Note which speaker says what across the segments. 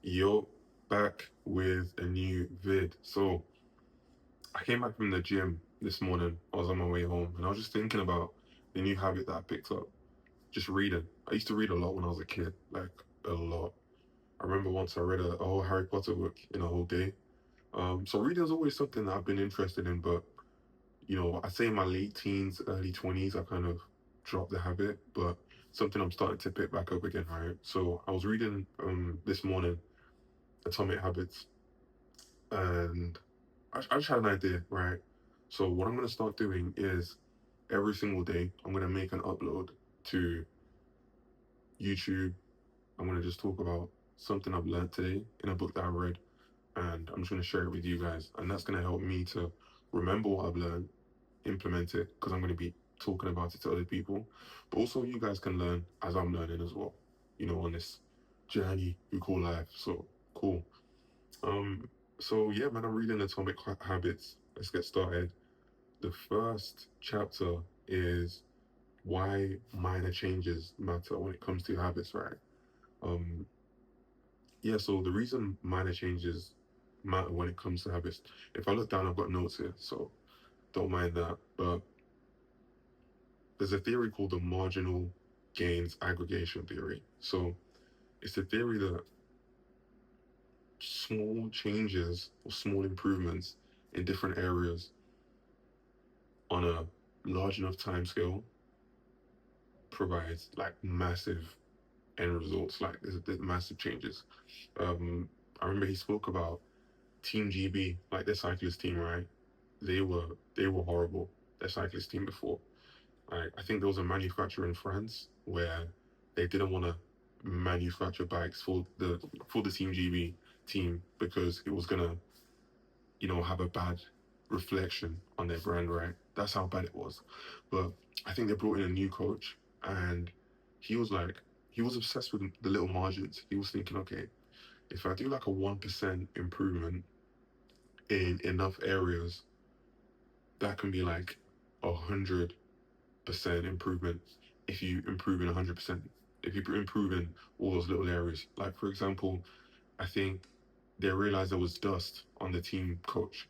Speaker 1: Yo, back with a new vid. So I came back from the gym this morning. I was on my way home and I was just thinking about the new habit that I picked up, just reading. I used to read a lot when I was a kid, like a lot. I remember once I read a whole Harry Potter book in a whole day. So reading is always something that I've been interested in, but I'd say in my late teens, early 20s, I kind of dropped the habit, but something I'm starting to pick back up again, right? So I was reading this morning Atomic Habits, and I just had an idea, right? So what I'm gonna start doing is every single day I'm gonna make an upload to YouTube. I'm gonna just talk about something I've learned today in a book that I read, and I'm just gonna share it with you guys, and that's gonna help me to remember what I've learned, implement it, because I'm gonna be talking about it to other people, but also you guys can learn as I'm learning as well, on this journey we call life. So cool. Um, so yeah, man, I'm reading Habits. Let's get started. The first chapter is why minor changes matter when it comes to habits, right? Um, yeah, so the reason minor changes matter when it comes to habits, if I look down, I've got notes here, so don't mind that. But there's a theory called the marginal gains aggregation theory. So it's a theory that small changes or small improvements in different areas on a large enough time scale provides like massive end results, like there's massive changes. Um, I remember he spoke about Team GB, like their cyclist team, right? They were horrible. Their cyclist team before. Like I think there was a manufacturer in France where they didn't want to manufacture bikes for the Team GB team because it was gonna have a bad reflection on their brand, right? That's how bad it was. But I think they brought in a new coach, and he was like, he was obsessed with the little margins. He was thinking, okay, if I do like a 1% improvement in enough areas, that can be like 100% improvement if you improve in 100%. If you improve in all those little areas, like for example, I think they realized there was dust on the team coach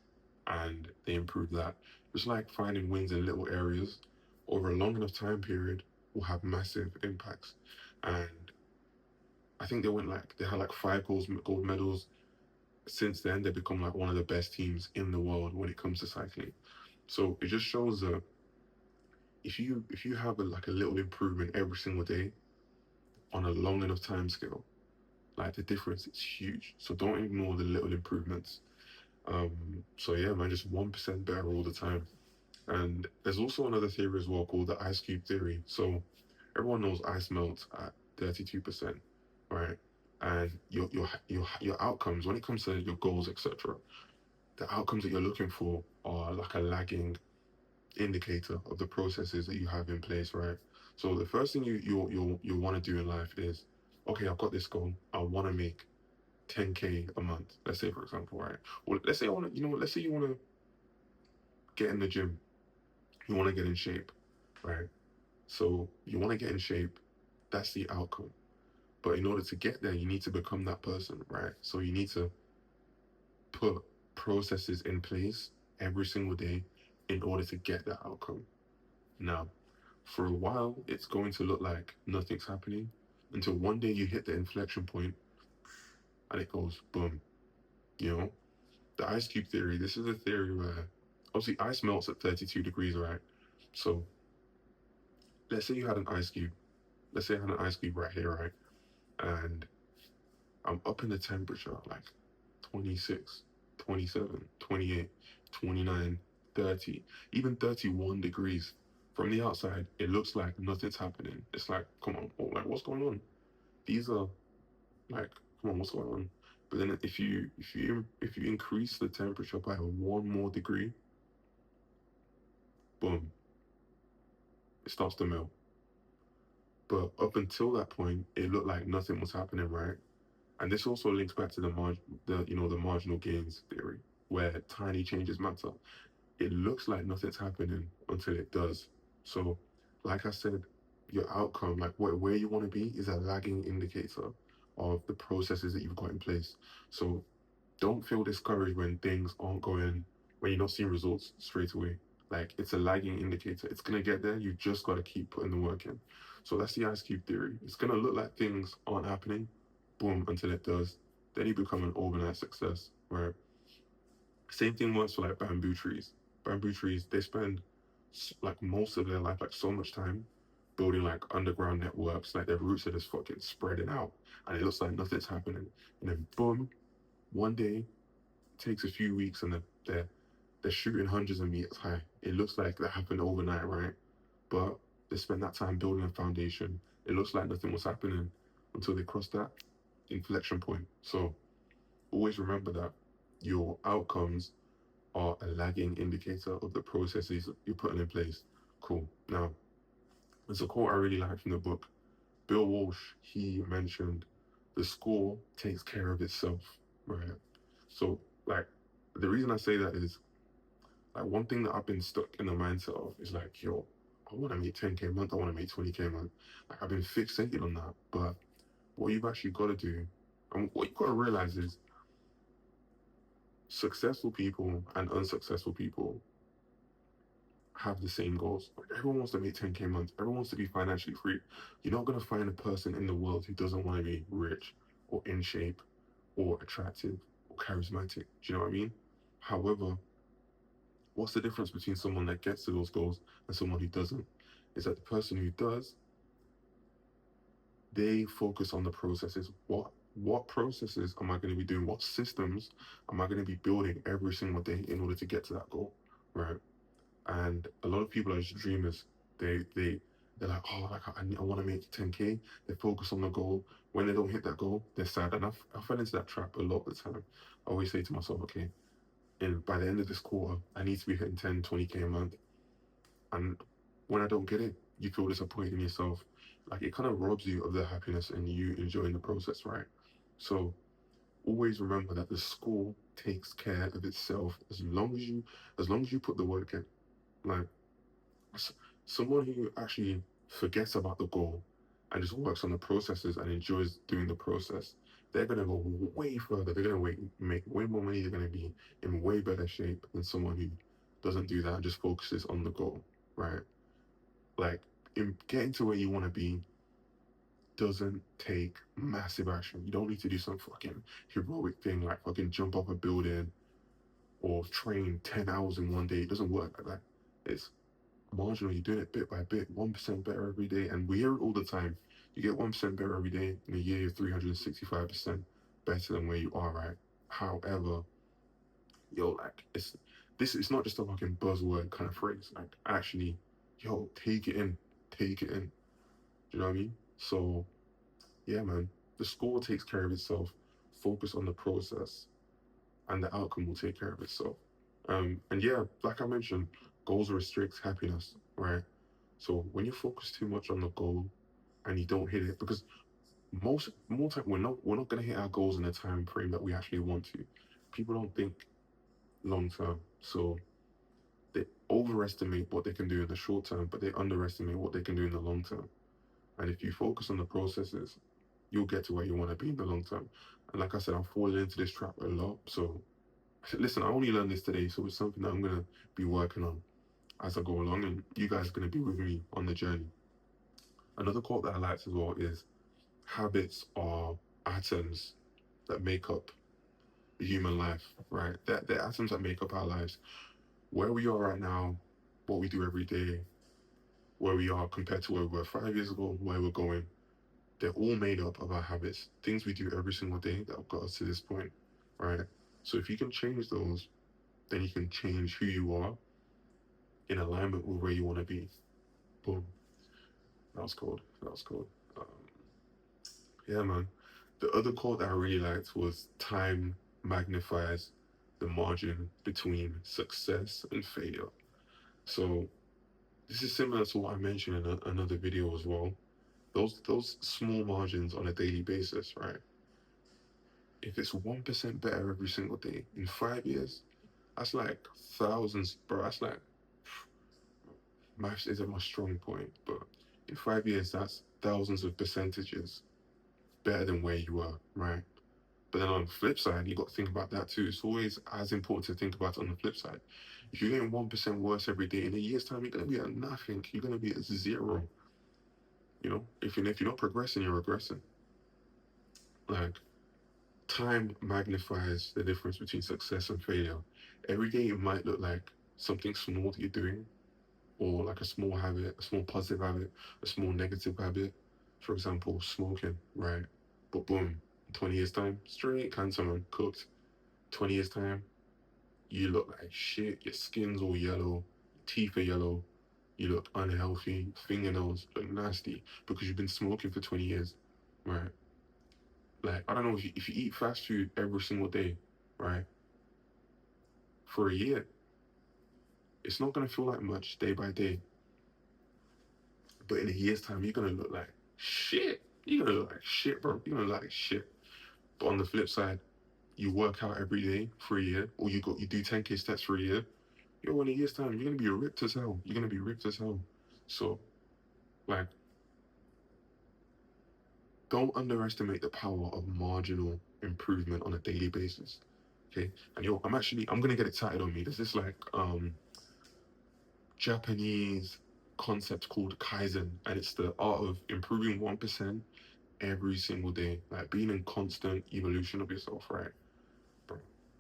Speaker 1: and they improved that. Just like finding wins in little areas over a long enough time period will have massive impacts. And I think they had like five gold medals. Since then, they've become like one of the best teams in the world when it comes to cycling. So it just shows that if you have like a little improvement every single day on a long enough time scale, like the difference is huge. So don't ignore the little improvements. So yeah, man, just 1% better all the time. And there's also another theory as well called the ice cube theory. So everyone knows ice melts at 32%, right? And your outcomes when it comes to your goals, etc., the outcomes that you're looking for are like a lagging indicator of the processes that you have in place, right? So the first thing you want to do in life is, okay, I've got this goal. I want to make 10K a month. Let's say, for example, right? Well, let's say I want to, let's say you want to get in the gym. You want to get in shape, right? So you want to get in shape. That's the outcome. But in order to get there, you need to become that person, right? So you need to put processes in place every single day in order to get that outcome. Now, for a while, it's going to look like nothing's happening until one day you hit the inflection point and it goes boom. You know, the ice cube theory, this is a theory where obviously ice melts at 32 degrees, right? So let's say you had an ice cube. Let's say I had an ice cube right here, right? And I'm up in the temperature like 26, 27, 28, 29, 30, even 31 degrees. From the outside, it looks like nothing's happening. It's like, come on, oh, like what's going on? These are like, come on, what's going on? But then if you increase the temperature by one more degree, boom, it starts to melt. But up until that point, it looked like nothing was happening, right? And this also links back to the marginal gains theory, where tiny changes matter. It looks like nothing's happening until it does. So, like I said, your outcome, like where you want to be, is a lagging indicator of the processes that you've got in place. So don't feel discouraged when things aren't going, when you're not seeing results straight away. Like, it's a lagging indicator. It's gonna get there. You just gotta keep putting the work in. So that's the ice cube theory. It's gonna look like things aren't happening, boom, until it does. Then you become an overnight success. Right. Same thing works for like bamboo trees. Bamboo trees, they spend like most of their life, like so much time building like underground networks. Like their roots are just fucking spreading out, and it looks like nothing's happening. And then boom, one day, takes a few weeks, and they're shooting hundreds of meters high. It looks like that happened overnight, right? But they spent that time building a foundation. It looks like nothing was happening until they crossed that inflection point. So always remember that your outcomes are a lagging indicator of the processes you're putting in place. Cool. Now, there's a quote I really like from the book. Bill Walsh, he mentioned the score takes care of itself, right? So, like, the reason I say that is, like, one thing that I've been stuck in the mindset of is like, yo, I want to make 10K a month, I want to make 20K a month. Like, I've been fixated on that. But what you've actually got to do, and what you've got to realize is successful people and unsuccessful people have the same goals. Everyone wants to make 10K a month. Everyone wants to be financially free. You're not going to find a person in the world who doesn't want to be rich or in shape or attractive or charismatic. Do you know what I mean? However, what's the difference between someone that gets to those goals and someone who doesn't? Is that the person who does, they focus on the processes. What processes am I going to be doing? What systems am I going to be building every single day in order to get to that goal? Right. And a lot of people are just dreamers. They're like, oh, like I want to make 10K. They focus on the goal. When they don't hit that goal, they're sad. And I fell into that trap a lot of the time. I always say to myself, okay, and by the end of this quarter, I need to be hitting 10, 20K a month. And when I don't get it, you feel disappointed in yourself. Like, it kind of robs you of the happiness and you enjoying the process, right? So always remember that the score takes care of itself as long as you put the work in. Like, someone who actually forgets about the goal and just works on the processes and enjoys doing the process, they're gonna go way further. They're gonna make way more money. They're gonna be in way better shape than someone who doesn't do that and just focuses on the goal, right? Like, in getting to where you want to be doesn't take massive action. You don't need to do some fucking heroic thing like fucking jump off a building or train 10 hours in one day. It doesn't work like that. It's marginally doing it bit by bit, 1% better every day. And we hear it all the time. You get 1% better every day in a year, you're 365% better than where you are, right? However, yo, like, it's not just a fucking buzzword kind of phrase. Like, actually, yo, take it in. Do you know what I mean? So yeah, man, the score takes care of itself. Focus on the process, and the outcome will take care of itself. And yeah, like I mentioned, goals restrict happiness, right? So when you focus too much on the goal and you don't hit it, because most more time we're not gonna hit our goals in the time frame that we actually want to. People don't think long term, so they overestimate what they can do in the short term, but they underestimate what they can do in the long term. And if you focus on the processes, you'll get to where you want to be in the long term. And like I said, I'm falling into this trap a lot. So listen, I only learned this today, so it's something that I'm gonna be working on as I go along, and you guys are gonna be with me on the journey. Another quote that I liked as well is, habits are atoms that make up the human life, right? They're atoms that make up our lives. Where we are right now, what we do every day, where we are compared to where we were 5 years ago, where we're going, they're all made up of our habits, things we do every single day that have got us to this point, right? So if you can change those, then you can change who you are in alignment with where you want to be. Boom. That was cool. That was cool. Um, yeah, man. The other quote that I really liked was, time magnifies the margin between success and failure. So this is similar to what I mentioned in another video as well. Those small margins on a daily basis, right? If it's 1% better every single day in 5 years, that's like thousands, bro. That's like, maths isn't my strong point, but in 5 years, that's thousands of percentages better than where you were, right? But then on the flip side, you got to think about that too. It's always as important to think about it on the flip side. If you're getting 1% worse every day, in a year's time, you're gonna be at nothing. You're gonna be at zero. You know, if you're not progressing, you're regressing. Like, time magnifies the difference between success and failure. Every day it might look like something small that you're doing, or like a small habit, a small positive habit, a small negative habit. For example, smoking, right? But boom, 20 years time, straight cancer, man, cooked. 20 years time, you look like shit. Your skin's all yellow, teeth are yellow, you look unhealthy, fingernails look nasty because you've been smoking for 20 years, right? Like, I don't know, if you eat fast food every single day, right, for a year, it's not gonna feel like much day by day. But in a year's time, you're gonna look like shit. You're gonna look like shit, bro. You're gonna look like shit. But on the flip side, you work out every day for a year, or you do 10K steps for a year. Yo, in a year's time, you're gonna be ripped as hell. You're gonna be ripped as hell. So, like, don't underestimate the power of marginal improvement on a daily basis. Okay. And yo, I'm gonna get excited on me. There's this like Japanese concept called Kaizen, and it's the art of improving 1% every single day, like being in constant evolution of yourself, right? Bro,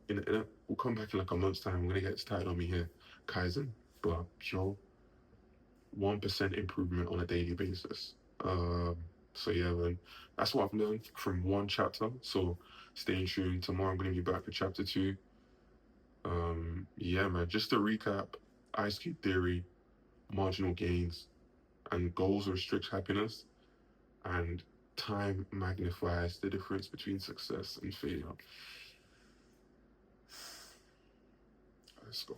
Speaker 1: we'll come back in like a month's time. I'm gonna get started on me here, Kaizen, but yo, 1% improvement on a daily basis. So yeah, man, that's what I've learned from one chapter. So stay tuned. Tomorrow I'm gonna be back for chapter two. Yeah, man. Just to recap: Ice Cube theory, marginal gains, and goals restrict happiness, and time magnifies the difference between success and failure. Let's go.